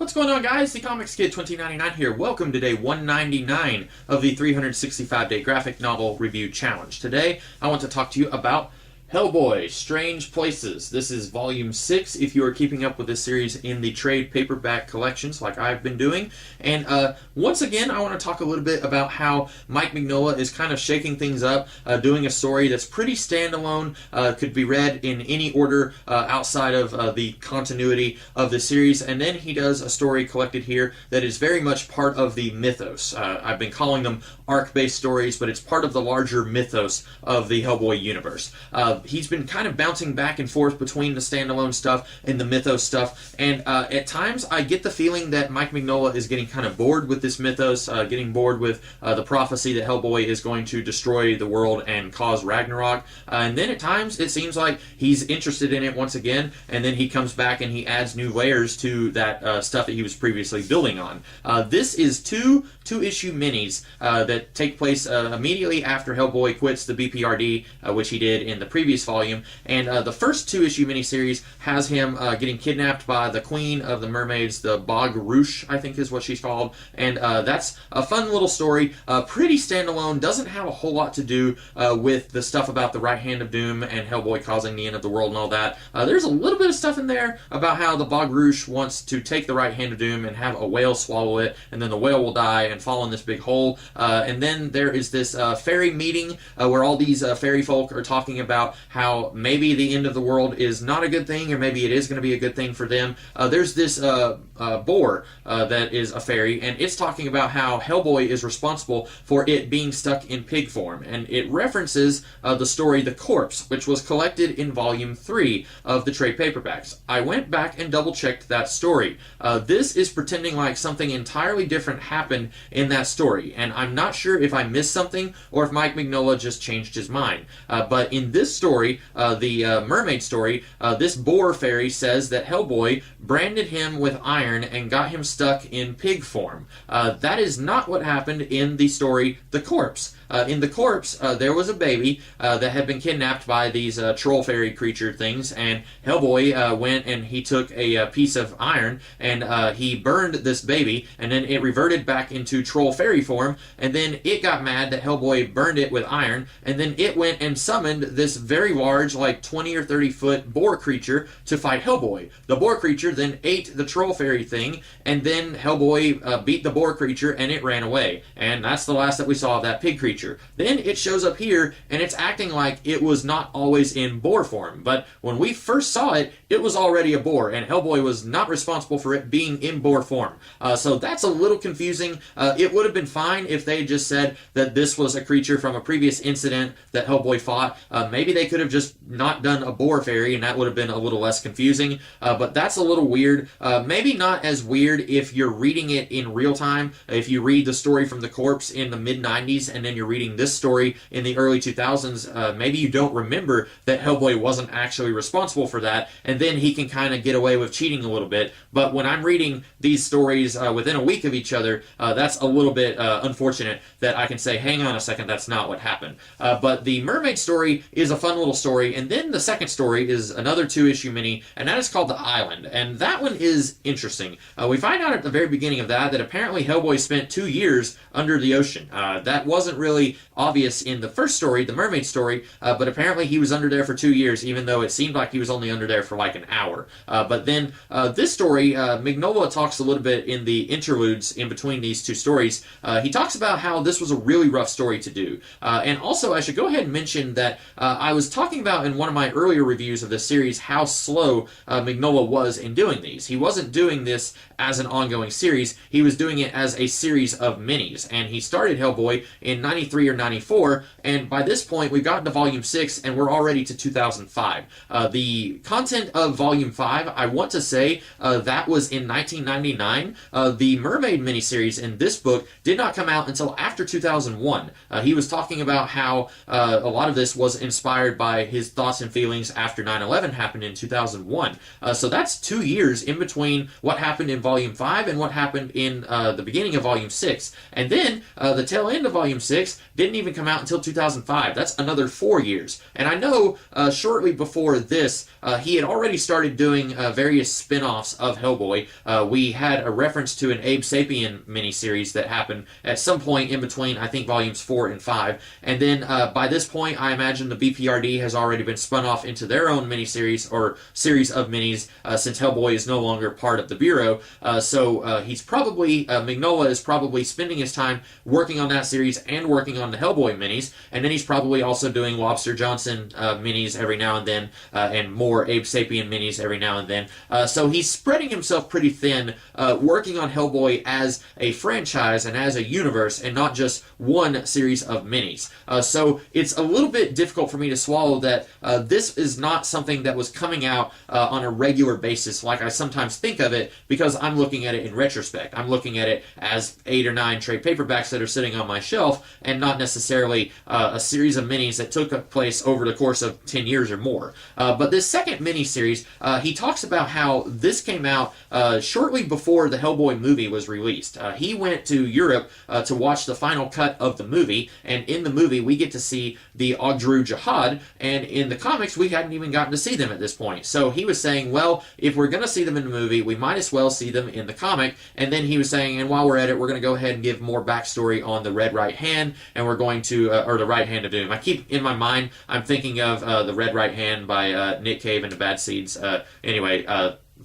What's going on, guys? The Comics Kid 2099 here. Welcome to day 199 of the 365-day graphic novel review challenge. Today, I want to talk to you about Hellboy, Strange Places. This is volume 6 if you are keeping up with this series in the trade paperback collections like I've been doing. And once again, I want to talk a little bit about how Mike Mignola is kind of shaking things up, doing a story that's pretty standalone, could be read in any order outside of the continuity of the series. And then he does a story collected here that is very much part of the mythos. I've been calling them arc-based stories, but it's part of the larger mythos of the Hellboy universe. He's been kind of bouncing back and forth between the standalone stuff and the mythos stuff, and at times I get the feeling that Mike Mignola is getting kind of bored with this mythos, getting bored with the prophecy that Hellboy is going to destroy the world and cause Ragnarok, and then at times it seems like he's interested in it once again, and then he comes back and he adds new layers to that stuff that he was previously building on. This is two-issue minis that take place immediately after Hellboy quits the BPRD, which he did in the previous volume, and the first two-issue miniseries has him getting kidnapped by the queen of the mermaids, the Bog Roosh, I think is what she's called, and that's a fun little story, pretty standalone, doesn't have a whole lot to do with the stuff about the right hand of doom and Hellboy causing the end of the world and all that. There's a little bit of stuff in there about how the Bog Roosh wants to take the right hand of doom and have a whale swallow it, and then the whale will die and fall in this big hole, and then there is this fairy meeting where all these fairy folk are talking about how maybe the end of the world is not a good thing, or maybe it is going to be a good thing for them. There's this boar that is a fairy, and it's talking about how Hellboy is responsible for it being stuck in pig form, and it references the story The Corpse, which was collected in volume 3 of the trade paperbacks. I went back and double-checked that story. This is pretending like something entirely different happened in that story, and I'm not sure if I missed something or if Mike Mignola just changed his mind. But in this story, the mermaid story, this boar fairy says that Hellboy branded him with iron and got him stuck in pig form. That is not what happened in the story The Corpse. In The Corpse, there was a baby that had been kidnapped by these troll fairy creature things, and Hellboy went and he took a piece of iron and he burned this baby, and then it reverted back into troll fairy form, and then it got mad that Hellboy burned it with iron, and then it went and summoned this very large, like 20 or 30 foot boar creature to fight Hellboy. The boar creature then ate the troll fairy thing, and then Hellboy beat the boar creature and it ran away, and that's the last that we saw of that pig creature. Then it shows up here, and it's acting like it was not always in boar form, but when we first saw it, it was already a boar, and Hellboy was not responsible for it being in boar form. So that's a little confusing. It would have been fine if they just said that this was a creature from a previous incident that Hellboy fought. Maybe they could have just not done a boar fairy, and that would have been a little less confusing, but that's a little weird. Maybe not as weird if you're reading it in real time. If you read the story from The Corpse in the mid-90s, and then you're reading this story in the early 2000s, maybe you don't remember that Hellboy wasn't actually responsible for that, and then he can kind of get away with cheating a little bit. But when I'm reading these stories within a week of each other, that's a little bit unfortunate that I can say, hang on a second, that's not what happened. But the mermaid story is a fun little story, and then the second story is another two-issue mini, and that is called The Island, and that one is interesting. We find out at the very beginning of that apparently Hellboy spent 2 years under the ocean. That wasn't really obvious in the first story, the mermaid story, but apparently he was under there for 2 years, even though it seemed like he was only under there for like an hour. But then this story, Mignola talks a little bit in the interludes in between these two stories. He talks about how this was a really rough story to do. And also, I should go ahead and mention that I was talking about in one of my earlier reviews of this series how slow Mignola was in doing these. He wasn't doing this as an ongoing series, he was doing it as a series of minis. And he started Hellboy in 93 or 94, and by this point we've gotten to volume 6 and we're already to 2005. The content of volume 5, I want to say that was in 1999. The Mermaid miniseries in this book did not come out until after 2001. He was talking about how a lot of this was inspired inspired by his thoughts and feelings after 9/11 happened in 2001. So that's 2 years in between what happened in Volume 5 and what happened in the beginning of Volume 6. And then the tail end of Volume 6 didn't even come out until 2005. That's another 4 years. And I know shortly before this, he had already started doing various spin-offs of Hellboy. We had a reference to an Abe Sapien miniseries that happened at some point in between, I think, Volumes 4 and 5. And then by this point, I imagine the BPRD has already been spun off into their own miniseries or series of minis since Hellboy is no longer part of the Bureau. So he's probably, Mignola is probably spending his time working on that series and working on the Hellboy minis. And then he's probably also doing Lobster Johnson minis every now and then and more Abe Sapien minis every now and then. So he's spreading himself pretty thin, working on Hellboy as a franchise and as a universe and not just one series of minis. So it's a little bit difficult for me to swallow that this is not something that was coming out on a regular basis like I sometimes think of it, because I'm looking at it in retrospect. I'm looking at it as 8 or 9 trade paperbacks that are sitting on my shelf and not necessarily a series of minis that took place over the course of 10 years or more. But this second miniseries, he talks about how this came out shortly before the Hellboy movie was released. He went to Europe to watch the final cut of the movie, and in the movie we get to see the Ogdru Jihad, and in the comics we hadn't even gotten to see them at this point. So he was saying, well, if we're going to see them in the movie, we might as well see them in the comic. And then he was saying, and while we're at it, we're going to go ahead and give more backstory on the Red Right Hand, and we're going to, or the Right Hand of Doom. I keep in my mind, I'm thinking of the Red Right Hand by Nick Cave and the Bad Seeds. Anyway,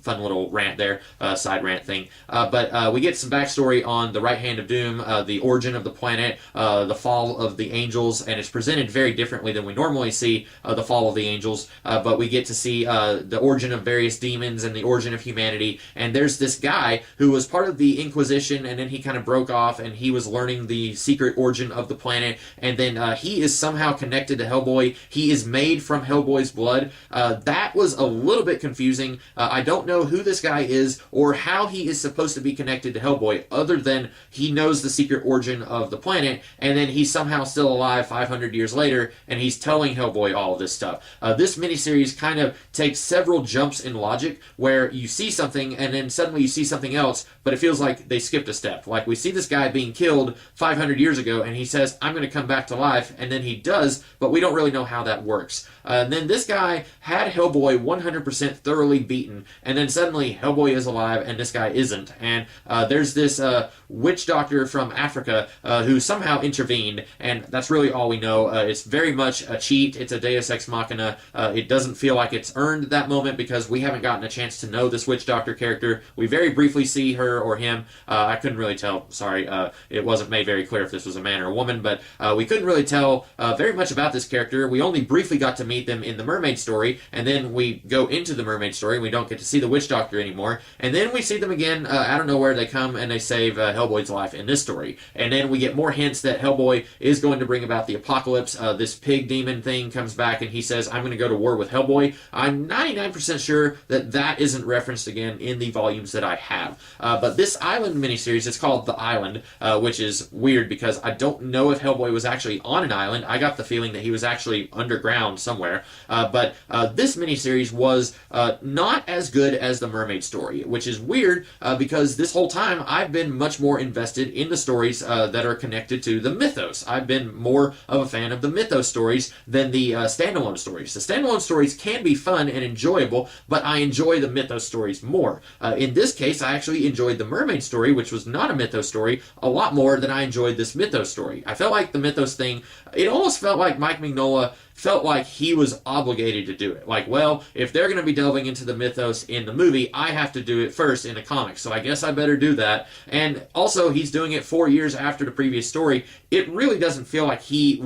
fun little rant there, side rant thing. But we get some backstory on the Right Hand of Doom, the origin of the planet, the fall of the angels, and it's presented very differently than we normally see the fall of the angels. But we get to see the origin of various demons and the origin of humanity. And there's this guy who was part of the Inquisition, and then he kind of broke off, and he was learning the secret origin of the planet. And then he is somehow connected to Hellboy. He is made from Hellboy's blood. That was a little bit confusing. I don't know who this guy is or how he is supposed to be connected to Hellboy, other than he knows the secret origin of the planet, and then he's somehow still alive 500 years later, and he's telling Hellboy all of this stuff. This miniseries kind of takes several jumps in logic, where you see something, and then suddenly you see something else, but it feels like they skipped a step. Like, we see this guy being killed 500 years ago, and he says, I'm going to come back to life, and then he does, but we don't really know how that works. And then this guy had Hellboy 100% thoroughly beaten, and then suddenly Hellboy is alive and this guy isn't. And there's this witch doctor from Africa who somehow intervened, and that's really all we know. It's very much a cheat. It's a Deus Ex Machina. It doesn't feel like it's earned that moment because we haven't gotten a chance to know this witch doctor character. We very briefly see her or him. I couldn't really tell. Sorry, it wasn't made very clear if this was a man or a woman, but we couldn't really tell very much about this character. We only briefly got to meet them in the mermaid story, and then we go into the mermaid story and we don't get to see the witch doctor anymore, and then we see them again out of nowhere. They come and they save Hellboy's life in this story, and then we get more hints that Hellboy is going to bring about the apocalypse. This pig demon thing comes back and he says, I'm going to go to war with Hellboy. I'm 99% sure that that isn't referenced again in the volumes that I have. But this Island miniseries, it's called The Island, which is weird because I don't know if Hellboy was actually on an island. I got the feeling that he was actually underground somewhere. But this miniseries was not as good as the mermaid story, which is weird because this whole time I've been much more invested in the stories that are connected to the mythos. I've been more of a fan of the mythos stories than the standalone stories. The standalone stories can be fun and enjoyable, but I enjoy the mythos stories more. In this case, I actually enjoyed the mermaid story, which was not a mythos story, a lot more than I enjoyed this mythos story. I felt like the mythos thing, it almost felt like Mike Mignola felt like he was obligated to do it. Like, well, if they're going to be delving into the mythos in the movie, I have to do it first in the comics, so I guess I better do that. And also, he's doing it 4 years after the previous story. It really doesn't feel like he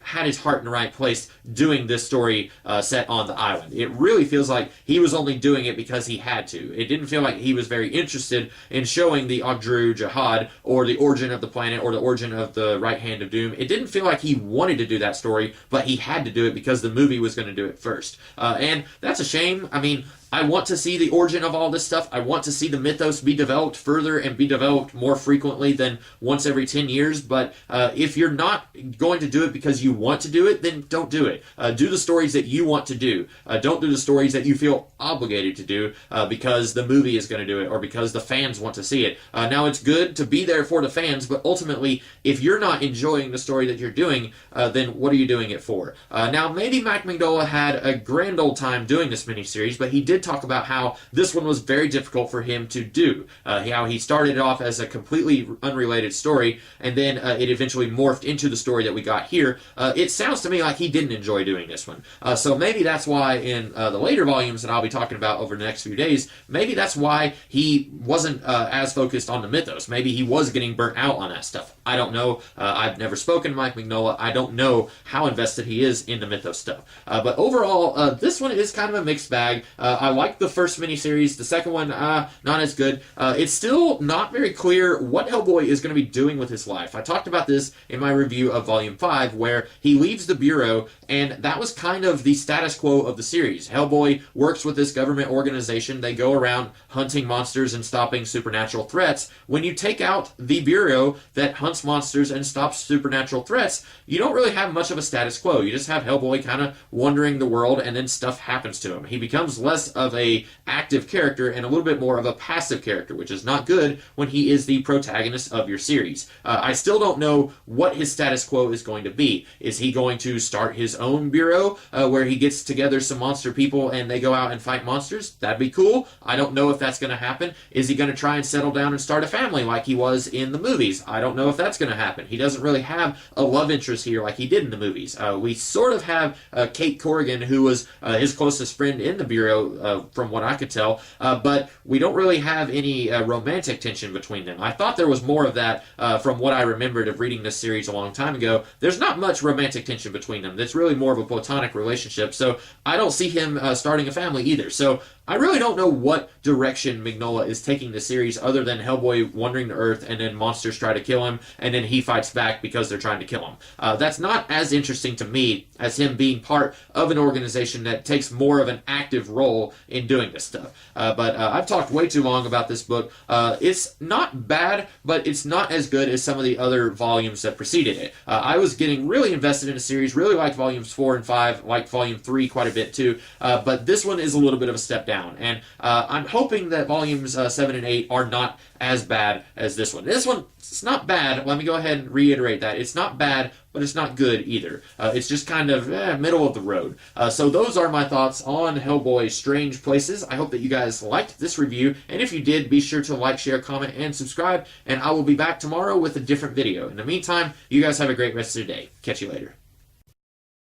had his heart in the right place doing this story set on the island. It really feels like he was only doing it because he had to. It didn't feel like he was very interested in showing the Ogdru Jihad or the origin of the planet or the origin of the Right Hand of Doom. It didn't feel like he wanted to do that story, but he had to do it because the movie was going to do it first. And that's a shame. I mean, I want to see the origin of all this stuff. I want to see the mythos be developed further and be developed more frequently than once every 10 years. But if you're not going to do it because you want to do it, then don't do it. Do the stories that you want to do. Don't do the stories that you feel obligated to do because the movie is going to do it or because the fans want to see it. Now, it's good to be there for the fans, but ultimately, if you're not enjoying the story that you're doing, then what are you doing it for? Now, maybe Mike Mignola had a grand old time doing this miniseries, but he did talk about how this one was very difficult for him to do. How he started off as a completely unrelated story, and then it eventually morphed into the story that we got here. It sounds to me like he didn't enjoy doing this one. So maybe that's why in the later volumes that I'll be talking about over the next few days, maybe that's why he wasn't as focused on the mythos. Maybe he was getting burnt out on that stuff. I don't know. I've never spoken to Mike Mignola. I don't know how invested he is in the mythos stuff. But overall, this one is kind of a mixed bag. I like the first miniseries. The second one, not as good. It's still not very clear what Hellboy is going to be doing with his life. I talked about this in my review of Volume 5, where he leaves the Bureau, and that was kind of the status quo of the series. Hellboy works with this government organization. They go around hunting monsters and stopping supernatural threats. When you take out the Bureau that hunts monsters and stops supernatural threats, you don't really have much of a status quo. You just have Hellboy kind of wandering the world, and then stuff happens to him. He becomes less of a active character and a little bit more of a passive character, which is not good when he is the protagonist of your series. I still don't know what his status quo is going to be. Is he going to start his own Bureau where he gets together some monster people and they go out and fight monsters? That'd be cool. I don't know if that's going to happen. Is he going to try and settle down and start a family like he was in the movies? I don't know if that's going to happen. He doesn't really have a love interest here like he did in the movies. We sort of have Kate Corrigan, who was his closest friend in the Bureau, from what I could tell, but we don't really have any romantic tension between them. I thought there was more of that from what I remembered of reading this series a long time ago. There's not much romantic tension between them. It's really more of a platonic relationship, so I don't see him starting a family either. So I really don't know what direction Mignola is taking the series other than Hellboy wandering to Earth and then monsters try to kill him and then he fights back because they're trying to kill him. That's not as interesting to me as him being part of an organization that takes more of an active role in doing this stuff. But I've talked way too long about this book. It's not bad, but it's not as good as some of the other volumes that preceded it. I was getting really invested in the series, really liked volumes 4 and 5, liked volume 3 quite a bit too, but this one is a little bit of a step down. And I'm hoping that volumes 7 and 8 are not as bad as this one. This one, it's not bad. Let me go ahead and reiterate that. It's not bad, but it's not good either. It's just kind of middle of the road. So those are my thoughts on Hellboy Strange Places. I hope that you guys liked this review. And if you did, be sure to like, share, comment, and subscribe. And I will be back tomorrow with a different video. In the meantime, you guys have a great rest of your day. Catch you later.